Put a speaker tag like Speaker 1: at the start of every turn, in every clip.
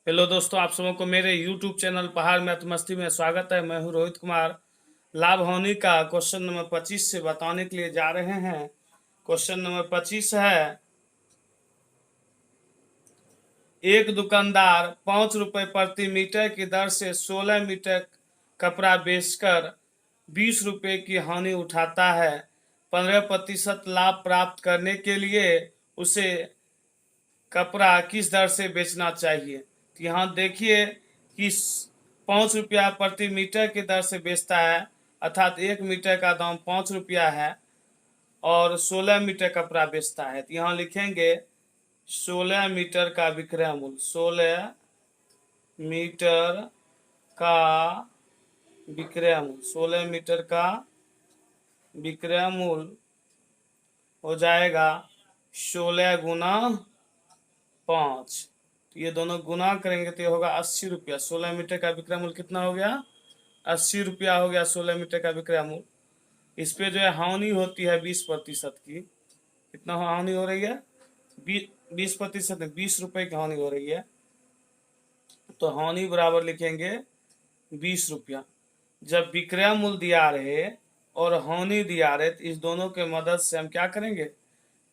Speaker 1: Hello दोस्तों, आप सबों को मेरे YouTube चैनल पहाड़ मैथ मस्ती में स्वागत है। मैं हूं रोहित कुमार। लाभ हानि का क्वेश्चन नंबर 25 से बताने के लिए जा रहे हैं। क्वेश्चन नंबर 25 है, एक दुकानदार 5 रुपए प्रति मीटर की दर से 16 मीटर कपड़ा बेचकर 20 रुपए की हानि उठाता है। 15% लाभ प्राप्त करने के लिए उसे कपड़ा किस दर से बेचना चाहिए। तो यहाँ देखिए कि 5 रुपया प्रति मीटर की दर से बेचता है, अर्थात 1 मीटर का दाम 5 रुपया है और 16 मीटर कपड़ा बेचता है। तो यहाँ लिखेंगे 16 मीटर का विक्रय मूल्य। 16 मीटर का विक्रय मूल्य 16 मीटर का विक्रय मूल्य हो जाएगा 16 गुना 5। तो ये दोनों गुना करेंगे तो ये होगा 80 रुपया। 16 मीटर का विक्रय मूल्य कितना हो गया? 80 रुपया हो गया 16 मीटर का विक्रय मूल्य। इस पे जो है हानि होती है 20% की। कितना हानि हो रही है? 20% नहीं, 20 रुपए की हानि हो रही है। तो हानि बराबर लिखेंगे 20 रुपया। जब विक्रय मूल्य दिया रहे और हानि दिया रहे तो इस दोनों के मदद से हम क्या करेंगे?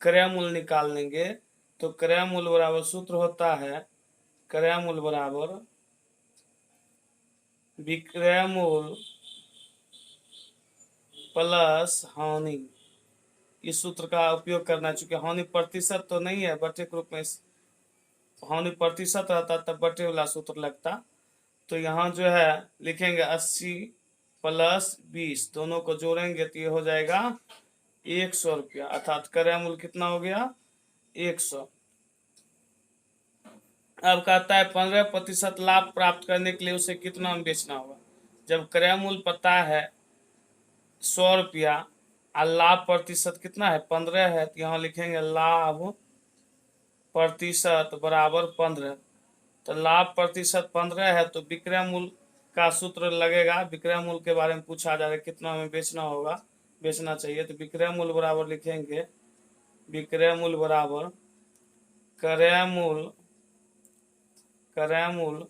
Speaker 1: क्रय मूल्य निकाल लेंगे। तो क्रय मूल्य बराबर सूत्र होता है क्रय मूल्य बराबर विक्रय मूल्य प्लस हानि। इस सूत्र का उपयोग करना, चूंकि हानि प्रतिशत तो नहीं है, बटे के रूप में हानि प्रतिशत रहता तब बटे वाला सूत्र लगता। तो यहाँ जो है लिखेंगे 80 प्लस 20, दोनों को जोड़ेंगे तो ये हो जाएगा 100 रुपया, अर्थात क्रय मूल्य कितना हो गया? 100। अब कहता है 15% लाभ प्राप्त करने के लिए उसे कितना में बेचना होगा। जब क्रय मूल्य पता है 100 रुपया और लाभ प्रतिशत कितना है? 15 है, तो यहाँ लिखेंगे लाभ प्रतिशत बराबर 15। तो लाभ प्रतिशत 15 है तो विक्रय मूल्य का सूत्र लगेगा। विक्रय मूल्य के बारे में पूछा जा रहा है, कितना में बेचना होगा, बेचना चाहिए। तो विक्रय मूल्य बराबर लिखेंगे विक्रय मूल्य बराबर क्रय मूल्य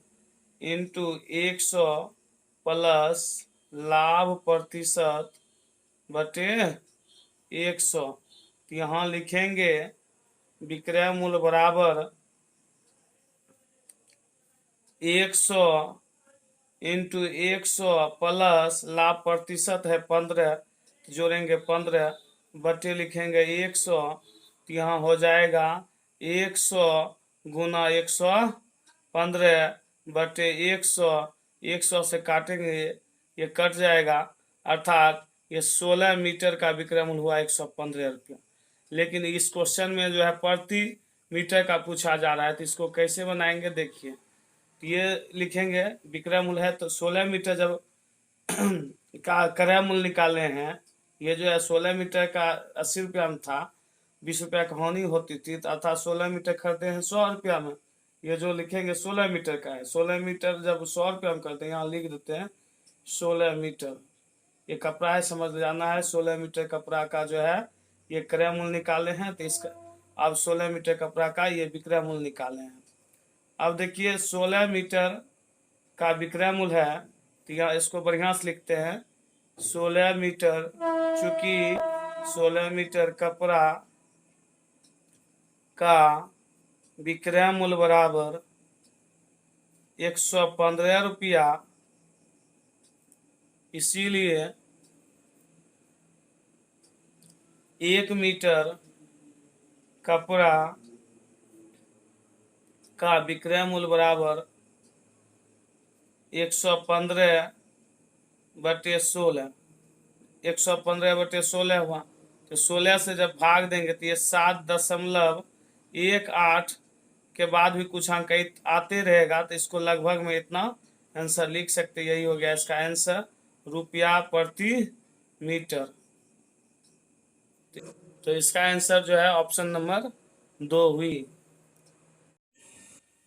Speaker 1: इंटू 100 प्लस लाभ प्रतिशत बटे 100। तो यहाँ लिखेंगे विक्रय मूल्य बराबर 100 इंटू 100 प्लस लाभ प्रतिशत है 15, जोड़ेंगे 15 बटे लिखेंगे 100। तो यहाँ हो जाएगा 100 गुना 115 बटे 100। 100 से काटेंगे ये कट जाएगा, अर्थात ये 16 मीटर का विक्रय मूल्य हुआ 115 रुपया। लेकिन इस क्वेश्चन में जो है प्रति मीटर का पूछा जा रहा है, तो इसको कैसे बनाएंगे देखिए। ये लिखेंगे विक्रय मूल्य है तो 16 मीटर जब का क्रय मूल्य निकाले हैं, ये जो है 16 मीटर का 80 रुपया में था, 20 रुपया की हानि होती थी, अर्थात 16 मीटर खरीदे हैं 100 रुपया में। ये जो लिखेंगे 16 मीटर का है। 16 मीटर जब 100 रुपया में करते हैं, यहाँ लिख देते हैं 16 मीटर। ये कपड़ा है, समझ जाना है। 16 मीटर कपड़ा का जो है ये क्रय मूल्य निकाले हैं, तो इसका अब 16 मीटर कपड़ा का ये विक्रय मूल्य निकाले हैं। अब देखिए 16 मीटर का विक्रय मूल्य है, तो यहाँ इसको बढ़िया से लिखते हैं 16 मीटर। चूंकि 16 मीटर कपड़ा का विक्रय मूल्य बराबर 115 रुपया, इसीलिए 1 मीटर कपड़ा का विक्रय मूल्य बराबर 115 बटे 16। 115 बटे 16 हुआ, तो 16 से जब भाग देंगे तो ये 7.18 के बाद भी कुछ अंक आते रहेगा, तो इसको लगभग में इतना आंसर लिख सकते। यही हो गया इसका आंसर, रुपया प्रति मीटर। तो इसका आंसर जो है ऑप्शन नंबर 2 हुई।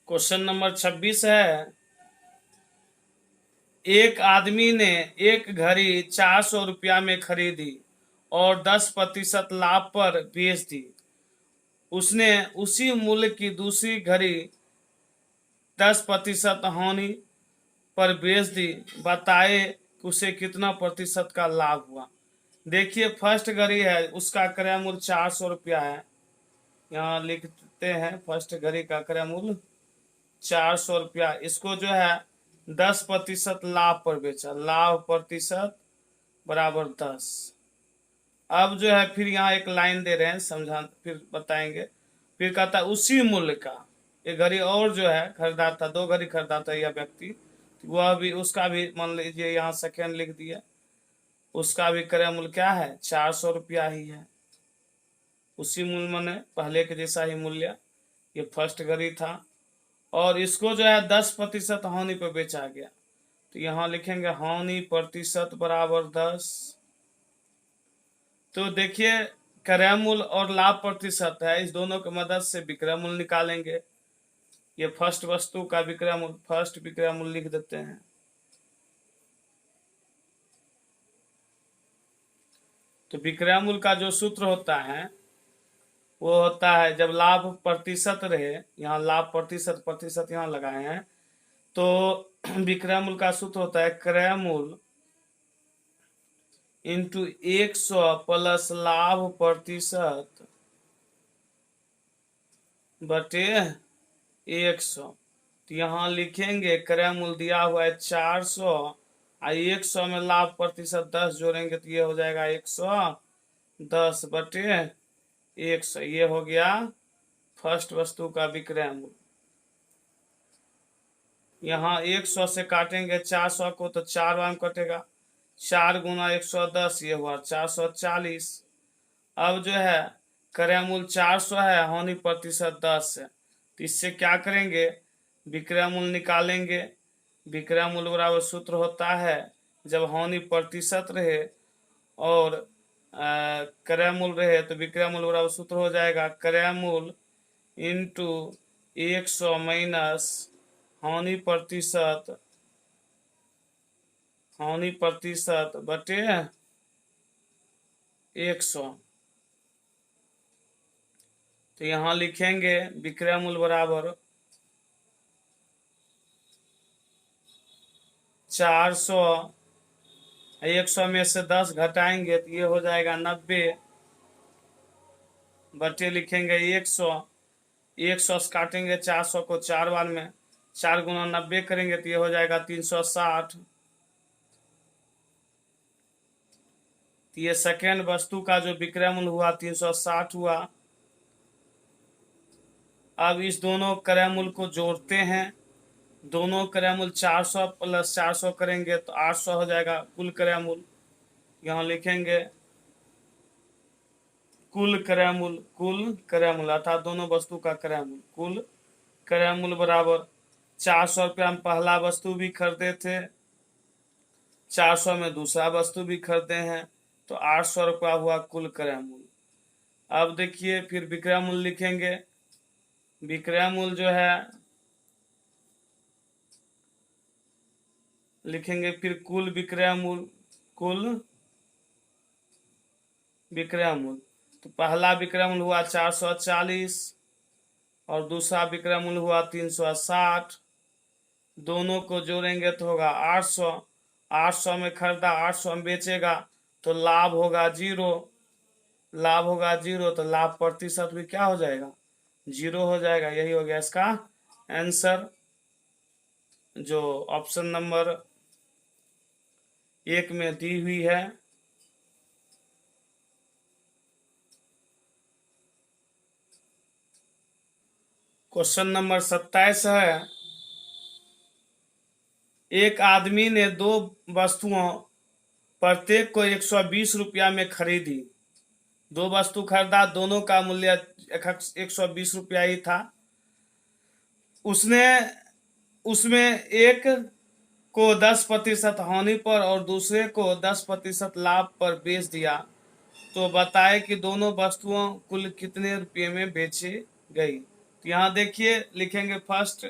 Speaker 1: क्वेश्चन नंबर 26 है, एक आदमी ने एक घड़ी 400 रुपया में खरीदी और 10% लाभ पर बेच दी। उसने उसी मूल्य की दूसरी घड़ी 10% हानि पर बेच दी, बताए उसे कितना प्रतिशत का लाभ हुआ। देखिए फर्स्ट घड़ी है, उसका क्रय मूल्य 400 रुपया है। यहाँ लिखते हैं फर्स्ट घड़ी का क्रय मूल्य 400 रुपया। इसको जो है 10% लाभ पर बेचा, लाभ प्रतिशत बराबर 10। अब जो है फिर यहाँ एक लाइन दे रहे हैं, समझा फिर बताएंगे। फिर कहता है उसी मूल्य का एक घड़ी और जो है खरीदा था, 2 घड़ी खरीदा था यह व्यक्ति, वह भी उसका भी मान लीजिए यहाँ सेकेंड लिख दिया, उसका भी क्रय मूल्य क्या है 400 रुपया ही है। उसी मूल्य माने पहले के जैसा ही मूल्य, ये फर्स्ट घड़ी था। और इसको जो है 10% हानि पे बेचा गया, तो यहाँ लिखेंगे हानि प्रतिशत बराबर 10। तो देखिए क्रय मूल्य और लाभ प्रतिशत है, इस दोनों की मदद से विक्रय मूल्य निकालेंगे। ये फर्स्ट वस्तु का विक्रय मूल्य, फर्स्ट विक्रय मूल्य लिख देते हैं। तो विक्रय मूल्य का जो सूत्र होता है वो होता है, जब लाभ प्रतिशत रहे, यहाँ लाभ प्रतिशत प्रतिशत यहाँ लगाए हैं, तो विक्रय मूल्य का सूत्र होता है क्रय मूल्य इंटू 100 प्लस लाभ प्रतिशत बटे 100। तो यहाँ लिखेंगे क्रय मूल्य दिया हुआ है 400, 100 में लाभ प्रतिशत 10 जोड़ेंगे तो ये हो जाएगा 110 बटे 100। ये हो गया फर्स्ट वस्तु का विक्रय मूल्य। यहाँ 100 से काटेंगे 400 को तो 4 बार कटेगा, 4 गुना 110 ये हुआ 440। अब जो है क्रय मूल्य 400 है, हानि प्रतिशत 10 है, तो इससे क्या करेंगे विक्रय मूल्य निकालेंगे। विक्रय मूल्य बराबर सूत्र होता है, जब हानि प्रतिशत रहे और क्रय मूल्य रहे तो विक्रय मूल्य बराबर सूत्र हो जाएगा क्रय मूल्य इंटू 100 माइनस हानि प्रतिशत बटे 100। तो यहाँ लिखेंगे विक्रय मूल्य बराबर 400, 100 में से 10 घटाएंगे तो ये हो जाएगा 90 बटे लिखेंगे 100, 100 से काटेंगे 400 को 4 बार में, 4 गुना 90 करेंगे तो ये हो जाएगा 360। तो ये सेकेंड वस्तु का जो विक्रय मूल्य हुआ 360 हुआ। अब इस दोनों क्रय मूल्य को जोड़ते हैं, दोनों क्रय मूल्य 400 प्लस 400 करेंगे तो 800 हो जाएगा कुल क्रय मूल्य। यहाँ लिखेंगे कुल क्रय मूल्य अर्थात दोनों वस्तु का क्रय मूल्य, कुल क्रय मूल्य बराबर 400 रुपया में पहला वस्तु भी खरीदे थे, 400 में दूसरा वस्तु भी खरीदे हैं, तो 800 रुपया हुआ कुल क्रय मूल्य। अब देखिए फिर विक्रय मूल्य लिखेंगे। विक्रय मूल्य जो है लिखेंगे फिर कुल विक्रय मूल्य, तो पहला विक्रय मूल्य हुआ 440 और दूसरा विक्रय मूल्य हुआ 360, दोनों को जोड़ेंगे तो होगा 800। 800 में खरीदा, 800 में बेचेगा तो लाभ होगा 0, लाभ होगा 0, तो लाभ प्रतिशत भी क्या हो जाएगा 0 हो जाएगा। यही हो गया इसका आंसर, जो ऑप्शन नंबर 1 में दी हुई है। क्वेश्चन नंबर 27 है, एक आदमी ने 2 वस्तुओं प्रत्येक को 120 रुपया में खरीदी। 2 वस्तु खरीदा, दोनों का मूल्य 120 रुपया ही था। उसने उसमें एक को 10% हानि पर और दूसरे को 10% लाभ पर बेच दिया, तो बताए कि दोनों वस्तुओं कुल कितने रुपये में बेची गई। तो यहाँ देखिए लिखेंगे फर्स्ट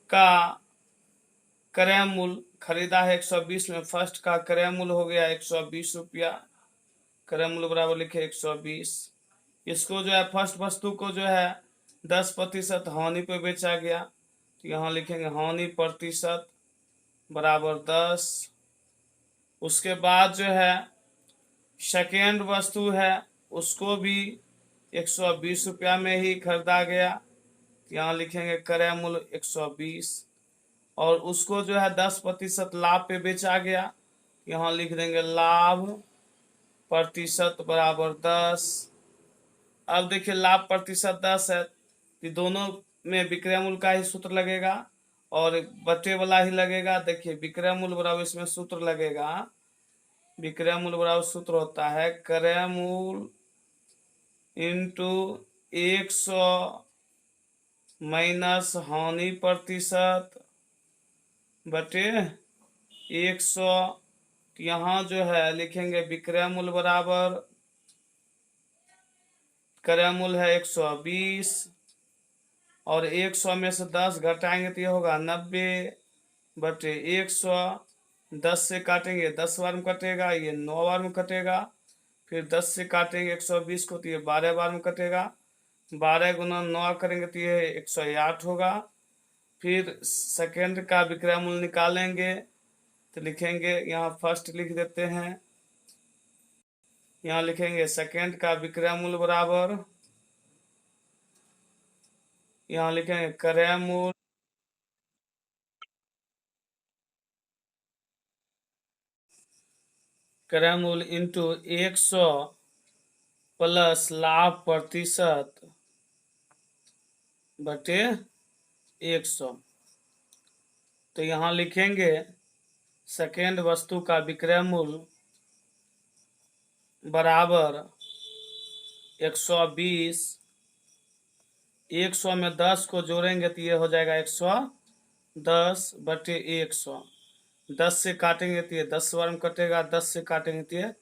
Speaker 1: का क्रय मूल्य खरीदा है 120 में, फर्स्ट का क्रय मूल्य हो गया 120 रुपया, क्रय मूल्य बराबर लिखे 120। इसको जो है फर्स्ट वस्तु को जो है 10% हानि पे बेचा गया, तो यहाँ लिखेंगे हानि प्रतिशत बराबर 10। उसके बाद जो है सेकेंड वस्तु है, उसको भी 120 रुपया में ही खरीदा गया, यहाँ लिखेंगे क्रय मूल्य 120। और उसको जो है 10% लाभ पे बेचा गया, यहाँ लिख देंगे लाभ प्रतिशत बराबर 10। अब देखिए लाभ प्रतिशत 10 है, कि दोनों में विक्रय मूल्य का ही सूत्र लगेगा और बटे वाला ही लगेगा। देखिए विक्रय मूल्य बराबर इसमें सूत्र लगेगा, विक्रय मूल्य बराबर सूत्र होता है क्रय मूल्य इंटू 100 माइनस हानि प्रतिशत बटे 100। यहाँ जो है लिखेंगे विक्रय मूल्य बराबर क्रय मूल्य है 120 और 100 में से 10 घटाएंगे तो ये होगा 90 बटे 100। 10 से काटेंगे 10 बार में कटेगा, ये 9 बार में कटेगा। फिर 10 से काटेंगे 120 को तो ये 12 बार में कटेगा। 12 गुना 9 करेंगे तो ये 108 होगा। फिर सेकेंड का विक्रय मूल्य निकालेंगे तो लिखेंगे, यहाँ फर्स्ट लिख देते हैं, यहाँ लिखेंगे सेकेंड का विक्रय मूल्य बराबर, यहाँ लिखेंगे क्रय मूल्य इंटू 100 प्लस लाभ प्रतिशत बटे 100। तो यहाँ लिखेंगे सेकेंड वस्तु का विक्रय मूल्य बराबर 120। 100 में 10 को जोड़ेंगे तो ये हो जाएगा 110 बटे 100। 10 से काटेंगे तो ये 10 बार में कटेगा, 10 से काटेंगे तो ये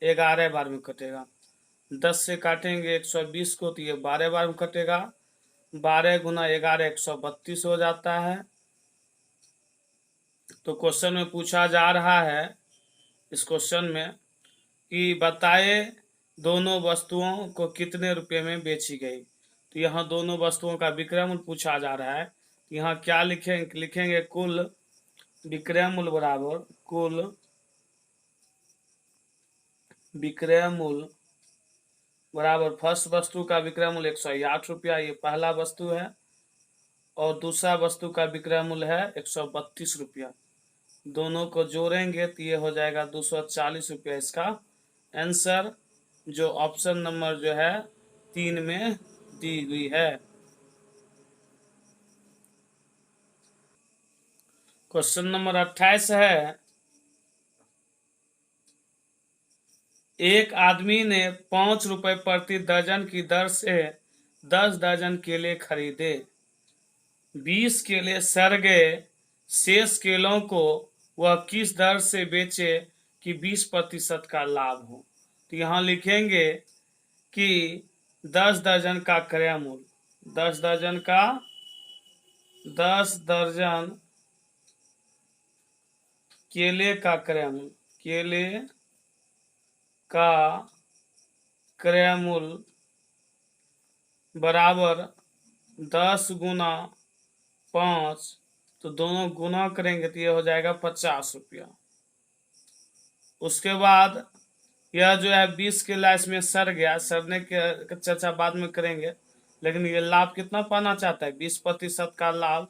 Speaker 1: 11 बार में कटेगा। 10 से काटेंगे 120 को तो ये 12 बार में कटेगा। 12 गुना 11 132 हो जाता है। तो क्वेश्चन में पूछा जा रहा है, इस क्वेश्चन में, कि बताए दोनों वस्तुओं को कितने रुपए में बेची गई। तो यहाँ दोनों वस्तुओं का विक्रय मूल्य पूछा जा रहा है। यहाँ क्या लिखेंगे कुल विक्रय मूल्य बराबर कुल विक्रय मूल्य बराबर फर्स्ट वस्तु का विक्रय मूल्य 108 रुपया, ये पहला वस्तु है, और दूसरा वस्तु का विक्रय मूल्य है 132 रुपया। दोनों को जोड़ेंगे तो ये हो जाएगा 240 रुपया। इसका आंसर जो ऑप्शन नंबर जो है 3 में दी हुई है। क्वेश्चन नंबर 28 है, एक आदमी ने 5 रुपए प्रति दर्जन की दर से 10 दर्जन केले खरीदे। 20 केले सड़ गए, शेष केलों को वह किस दर से बेचे कि 20% का लाभ हो। तो यहाँ लिखेंगे कि 10 दर्जन का क्रय मूल्य, 10 दर्जन केले का क्रय मूल्य, केले का क्रय मूल्य बराबर 10 गुना 5, तो दोनों गुना करेंगे तो ये हो जाएगा 50 रुपया। उसके बाद यह जो है 20 केला इसमें सड़ गया, सड़ने के चर्चा बाद में करेंगे, लेकिन ये लाभ कितना पाना चाहता है, 20% का लाभ।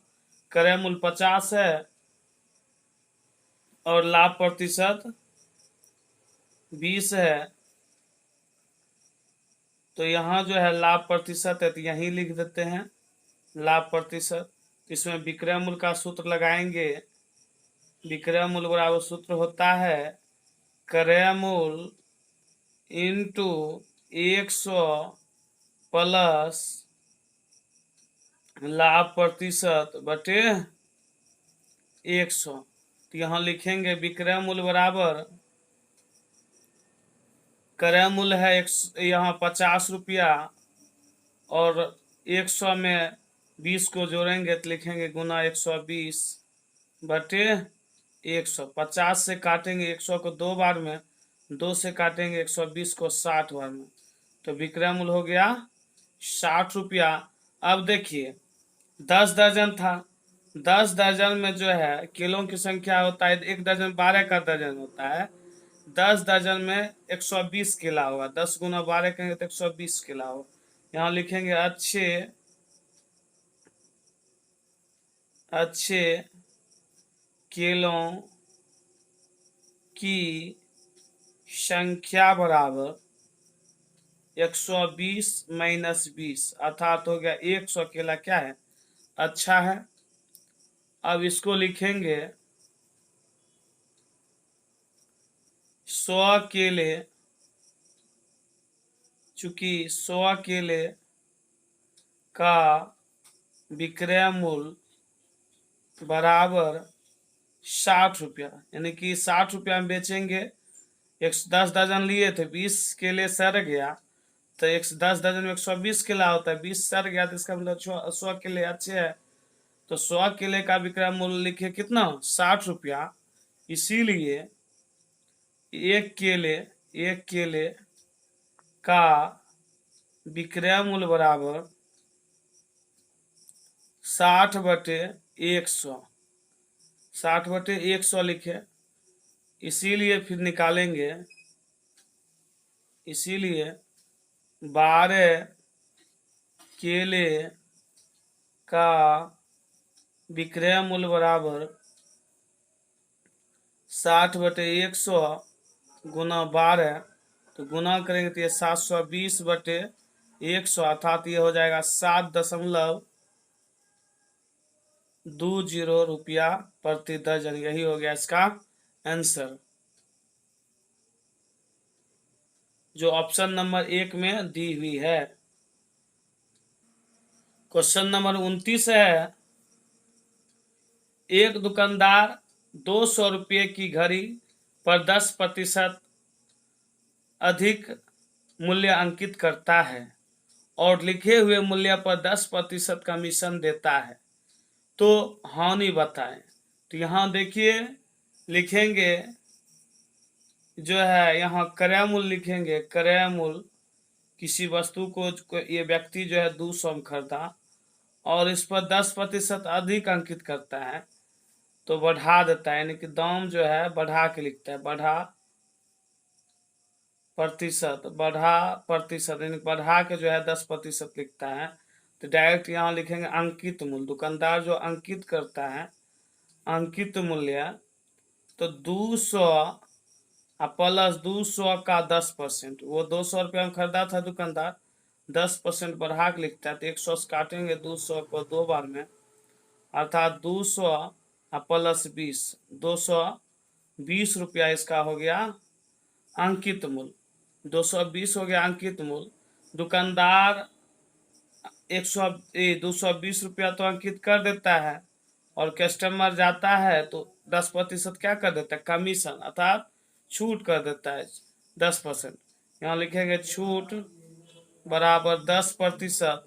Speaker 1: क्रय मूल्य 50 है और लाभ प्रतिशत 20 है, तो यहाँ जो है लाभ प्रतिशत है तो यहीं लिख देते हैं लाभ प्रतिशत। इसमें विक्रय मूल्य का सूत्र लगाएंगे, विक्रय मूल्य बराबर सूत्र होता है क्रय मूल्य इंटू 100 प्लस लाभ प्रतिशत बटे 100। तो यहाँ लिखेंगे विक्रय मूल्य बराबर क्रय मूल्य है यहाँ 50 रुपया और 100 में 20 को जोड़ेंगे तो लिखेंगे गुना 120 बटे 100। 50 से काटेंगे 100 को 2 बार में, 2 से काटेंगे 120 को 60 बार में, तो विक्रय मूल्य हो गया 60 रुपया। अब देखिए 10 दर्जन था 10 दर्जन में जो है किलो की संख्या होता है, 1 दर्जन 12 का दर्जन होता है। 10 दर्जन में 120 किला होगा, 10 गुना 12 करेंगे तो 120 किला हो। यहाँ लिखेंगे अच्छे अच्छे केलों की संख्या बराबर 120 माइनस 20, अर्थात हो गया 100 केला क्या है, अच्छा है। अब इसको लिखेंगे 100 केले, चूंकि 100 केले का विक्रय मूल्य बराबर 60 रुपया, यानी कि 60 रुपया में बेचेंगे। 10 दर्जन लिए थे, 20 केले सड़ गया, तो 10 दर्जन में 120 केला होता है, 20 सड़ गया तो इसका मतलब 100 केले अच्छे है। तो 100 केले का विक्रय मूल्य लिखे कितना, 60 रुपया। इसीलिए एक केले का विक्रय मूल्य बराबर 60/100, 60/100 लिखे। इसीलिए फिर निकालेंगे, इसीलिए 12 केले का विक्रय मूल्य बराबर 60/100 गुना 12, तो गुना करेंगे तो ये 720/100, अर्थात ये हो जाएगा 7.20 रुपया प्रति दर्जन। यही हो गया इसका आंसर, जो ऑप्शन नंबर 1 में दी हुई है। क्वेश्चन नंबर 29 है, एक दुकानदार 200 रुपये की घड़ी पर 10% अधिक मूल्य अंकित करता है और लिखे हुए मूल्य पर 10% कमीशन देता है, तो हानि बताएं। तो यहाँ देखिए लिखेंगे जो है, यहाँ क्रय मूल्य लिखेंगे। क्रय मूल्य, किसी वस्तु को ये व्यक्ति जो है 200 में खरीदा और इस पर 10% अधिक अंकित करता है, तो बढ़ा देता है, यानी कि दाम जो है बढ़ा के लिखता है, बढ़ा प्रतिशत यानी बढ़ा के जो है 10% लिखता है। तो डायरेक्ट यहाँ लिखेंगे अंकित मूल्य। दुकानदार जो अंकित करता है अंकित मूल्य, तो 200 प्लस 200 का 10%, वो 200 रुपया में खरीदा था दुकानदार, 10% बढ़ा के लिखता है, तो 100 से काटेंगे 200 को 2 बार में, अर्थात 200 प्लस 20, 220 रुपया इसका हो गया अंकित मूल्य। 220 हो गया अंकित मूल्य। दुकानदार 220 रुपया तो अंकित कर देता है, और कस्टमर जाता है तो 10% क्या कर देता है, कमीशन, अर्थात छूट कर देता है 10%। यहाँ लिखेंगे छूट बराबर 10%,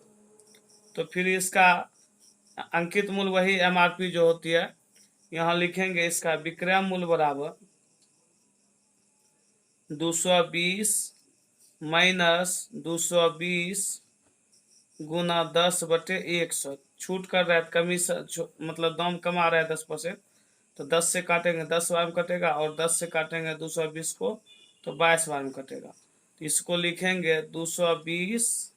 Speaker 1: तो फिर इसका अंकित मूल्य वही MRP जो होती है, यहाँ लिखेंगे इसका विक्रय मूल्य बराबर 220 माइनस 220 गुना 10/100। छूट कर रहा है, कमीशन मतलब दाम कमा रहा है 10%, तो 10 से काटेंगे 10 बार में कटेगा, और 10 से काटेंगे 220 को तो 22 बार में कटेगा। तो इसको लिखेंगे 220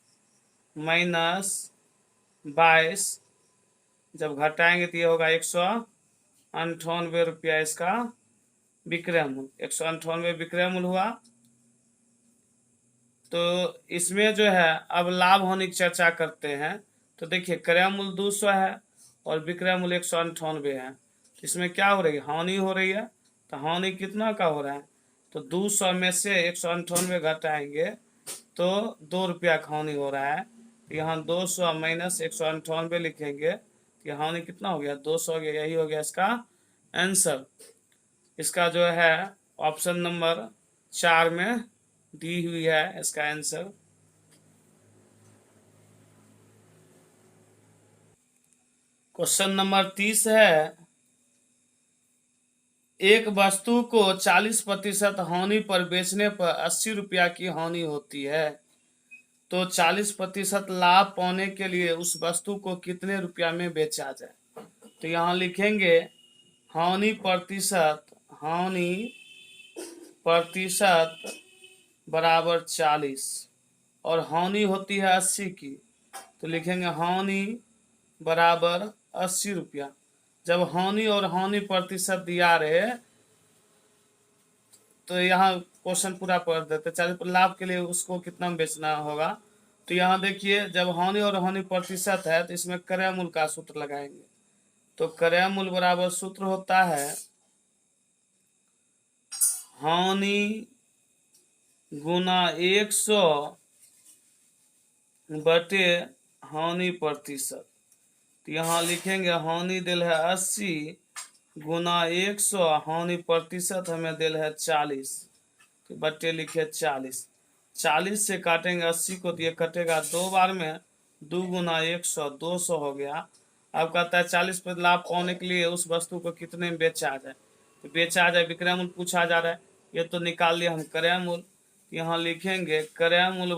Speaker 1: माइनस 22, जब घटाएंगे तो ये होगा 198 रुपया इसका विक्रय मूल्य। 198 विक्रय मूल्य हुआ। तो इसमें जो है अब लाभ हानि की चर्चा करते हैं। तो देखिए क्रय मूल्य 200 है और विक्रय मूल्य 198 है, तो इसमें क्या हो रही है, हानि हो रही है। तो हानि कितना का हो रहा है, तो 200 में से 198 घटाएंगे तो 2 रुपया का हानि हो रहा है। यहाँ 200 माइनस 198 लिखेंगे, कि हानि कितना हो गया, 200 हो गया। यही हो गया इसका आंसर। इसका जो है ऑप्शन नंबर 4 में दी हुई है इसका आंसर। क्वेश्चन नंबर 30 है, एक वस्तु को 40% हानि पर बेचने पर 80 रुपया की हानि होती है, तो 40% लाभ पाने के लिए उस वस्तु को कितने रुपया में बेचा जाए। तो यहाँ लिखेंगे हानि प्रतिशत बराबर 40 और हानि होती है 80 की, तो लिखेंगे हानि बराबर 80 रुपया। जब हानि और हानि प्रतिशत दिया रहे तो यहाँ क्वेश्चन पूरा पढ़ देते, 40 पर लाभ के लिए उसको कितना में बेचना होगा। तो यहाँ देखिए जब हानि और हानि प्रतिशत है तो इसमें क्रय मूल्य का सूत्र लगाएंगे। तो क्रय मूल्य बराबर सूत्र होता है हानि गुना 100 बटे हानि प्रतिशत। तो यहाँ लिखेंगे हानि दिल है 80 गुना 100, हानि प्रतिशत हमें दिल है 40, तो बट्टे लिखे 40 से काटेंगे 80 को, तो ये कटेगा 2 बार में, 2 गुना 100 200 हो गया। अब कहता है 40 पर लाभ पाने के लिए उस वस्तु को कितने में बेचा जाए, तो बेचा जाए विक्रय मूल्य पूछा जा रहा है, ये तो निकाल लिया हम क्रय मूल्य। यहाँ लिखेंगे क्रय मूल्य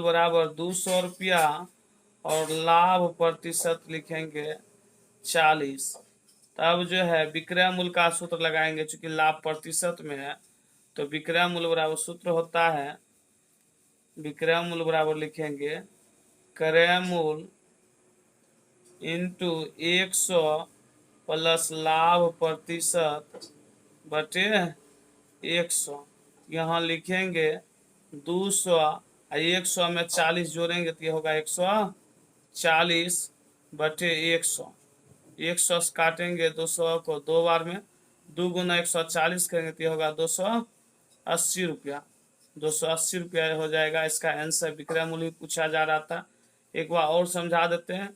Speaker 1: बराबर 200 रुपया और लाभ प्रतिशत लिखेंगे 40। तब जो है विक्रय मूल्य का सूत्र लगाएंगे, चूंकि लाभ प्रतिशत में है तो विक्रय मूल्य बराबर सूत्र होता है, विक्रय मूल्य बराबर लिखेंगे क्रय मूल्य इंटू 100 प्लस लाभ प्रतिशत बटे 100। यहाँ लिखेंगे 200 और 100 में 40 जोड़ेंगे तो ये होगा 140 बटे 100। 100 से काटेंगे 200 को 2 बार में, 2 गुना 140 करेंगे तो ये होगा 280 रुपया। 280 रुपया हो जाएगा इसका आंसर। विक्रय मूल्य पूछा जा रहा था, एक बार और समझा देते हैं।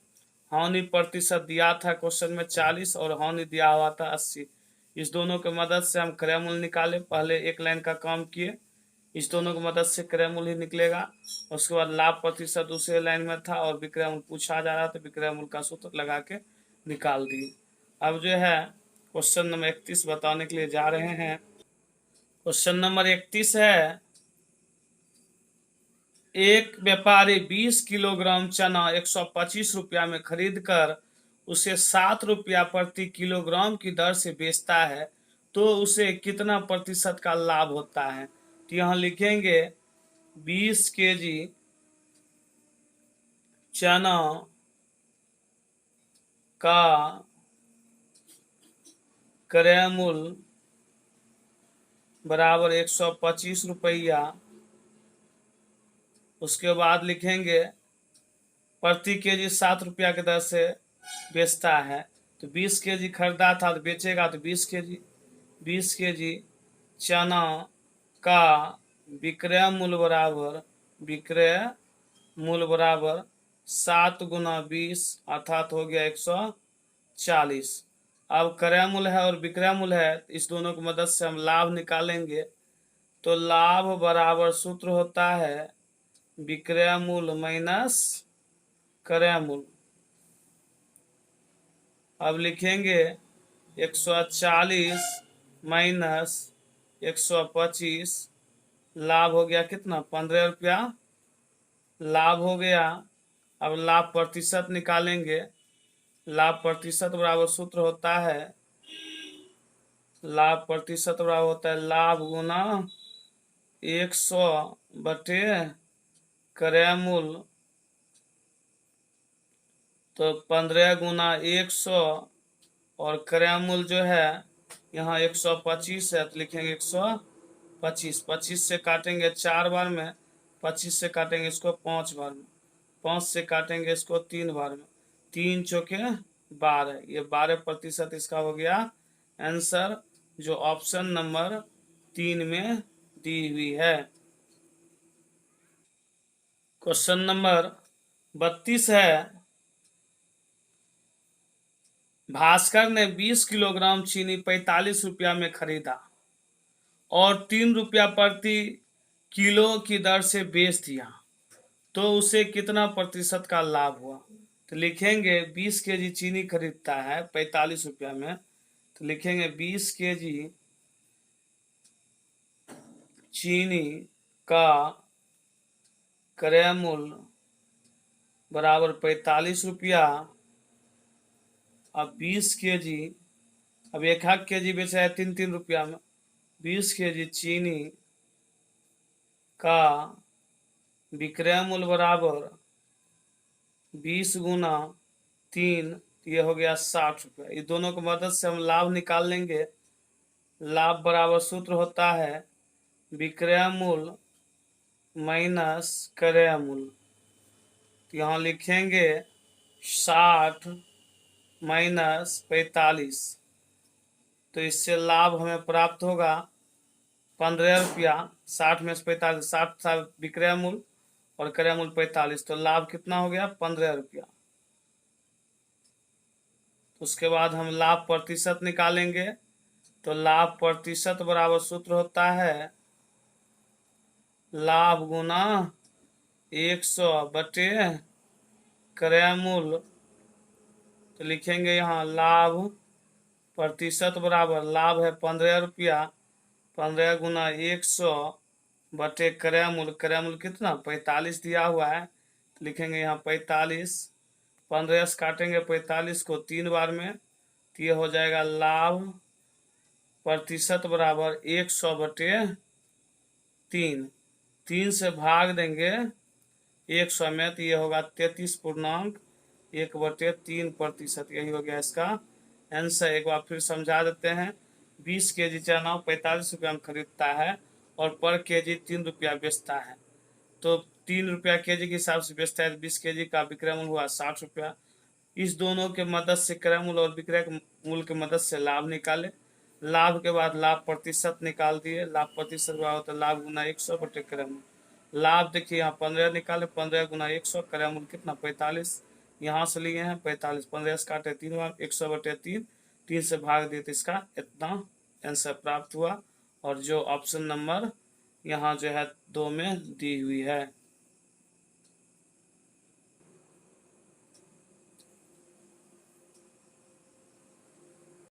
Speaker 1: हानि प्रतिशत दिया था क्वेश्चन में 40 और हानि दिया हुआ था 80। इस दोनों की मदद से हम क्रय मूल्य निकाले, पहले एक लाइन का काम किए, इस दोनों की मदद से क्रय मूल्य निकलेगा। उसके बाद लाभ प्रतिशत दूसरे लाइन में था और विक्रय मूल्य पूछा जा रहा था, विक्रय मूल्य का सूत्र लगा के निकाल दिए। अब जो है क्वेश्चन नंबर 31 बताने के लिए जा रहे हैं। क्वेश्चन नंबर 31 है, एक व्यापारी 20 किलोग्राम चना 125 रुपया में खरीद कर उसे 7 रुपया प्रति किलोग्राम की दर से बेचता है, तो उसे कितना प्रतिशत का लाभ होता है। तो यहाँ लिखेंगे 20 केजी चना का क्रय मूल्य बराबर 125 रुपया। उसके बाद लिखेंगे प्रति केजी 7 रुपया की दर से बेचता है, तो 20 केजी खरीदा था तो बेचेगा तो 20 केजी चना का विक्रय मूल्य बराबर 7 गुना 20 अर्थात हो गया 140। अब क्रय मूल्य है और विक्रय मूल्य है, इस दोनों की मदद से हम लाभ निकालेंगे। तो लाभ बराबर सूत्र होता है विक्रय मूल्य माइनस क्रय मूल्य। अब लिखेंगे 140 माइनस 125, लाभ हो गया कितना 15 रुपया लाभ हो गया। अब लाभ प्रतिशत निकालेंगे, लाभ प्रतिशत बराबर सूत्र होता है लाभ गुना 100 बटे क्रय मूल्य। तो 15 गुना 100 और क्रय मूल्य जो है यहाँ 125 है, तो लिखेंगे 125। 25 से काटेंगे 4 बार में, 25 से काटेंगे इसको 5 बार में, 5 से काटेंगे इसको 3 बार में, 3 चौके 12, ये 12% इसका हो गया आंसर, जो ऑप्शन नंबर 3 में दी हुई है। क्वेश्चन नंबर 32 है, भास्कर ने 20 किलोग्राम चीनी 45 रुपया में खरीदा और 3 रुपया प्रति किलो की दर से बेच दिया, तो उसे कितना प्रतिशत का लाभ हुआ। तो लिखेंगे 20 केजी चीनी खरीदता है 45 रुपया में, तो लिखेंगे 20 केजी चीनी का क्रय मूल्य बराबर 45 रुपया। अब 20 केजी, अब 1 केजी बेचा है 3 रुपया में। 20 केजी चीनी का विक्रय मूल्य बराबर 20 गुना 3, ये हो गया 60 रुपया। ये दोनों की मदद से हम लाभ निकाल लेंगे। लाभ बराबर सूत्र होता है विक्रय मूल्य माइनस क्रय मूल्य। तो यहाँ लिखेंगे 60 माइनस 45, तो इससे लाभ हमें प्राप्त होगा 15 रुपया। 60 में से 45, 60 था विक्रय मूल्य और क्रय मूल्य 45, तो लाभ कितना हो गया 15 रुपया। उसके बाद हम लाभ प्रतिशत निकालेंगे। तो लाभ प्रतिशत बराबर सूत्र होता है लाभ गुना 100 बटे क्रय मूल्य। तो लिखेंगे यहाँ लाभ प्रतिशत बराबर, लाभ है 15 रुपया, 15 गुना 100 बटे क्रय मूल्य। क्रय मूल्य कितना 45 दिया हुआ है, तो लिखेंगे यहाँ 45। 15 से काटेंगे 45 को 3 बार में, तो ये हो जाएगा लाभ प्रतिशत बराबर 100 बटे 3। 3 से भाग देंगे 100 में, तो ये होगा 33.1/3%। यही हो गया इसका आंसर। एक बार फिर समझा देते हैं। 20 केजी चना 45 रुपया में खरीदता है और पर केजी 3 रुपया बेचता है। तो 3 रुपया केजी के हिसाब से बेचता है, 20 केजी का विक्रय मूल्य हुआ 60 रुपया। इस दोनों के मदद से क्रय मूल्य और विक्रय मूल्य की मदद से लाभ निकाले। लाभ के बाद लाभ प्रतिशत निकाल दिए। लाभ प्रतिशत हुआ होता है लाभ गुना 100 बटे क्रय मूल्य। लाभ देखिए यहाँ 15 निकाले, 15 गुना 100, क्रय मूल्य कितना 45, यहाँ से लिए हैं 45। 15 से काटे 3 बार, 100 बटे 3, 3 से भाग दिए तो इसका इतना आंसर प्राप्त हुआ। और जो ऑप्शन नंबर यहाँ जो है 2 में दी हुई है।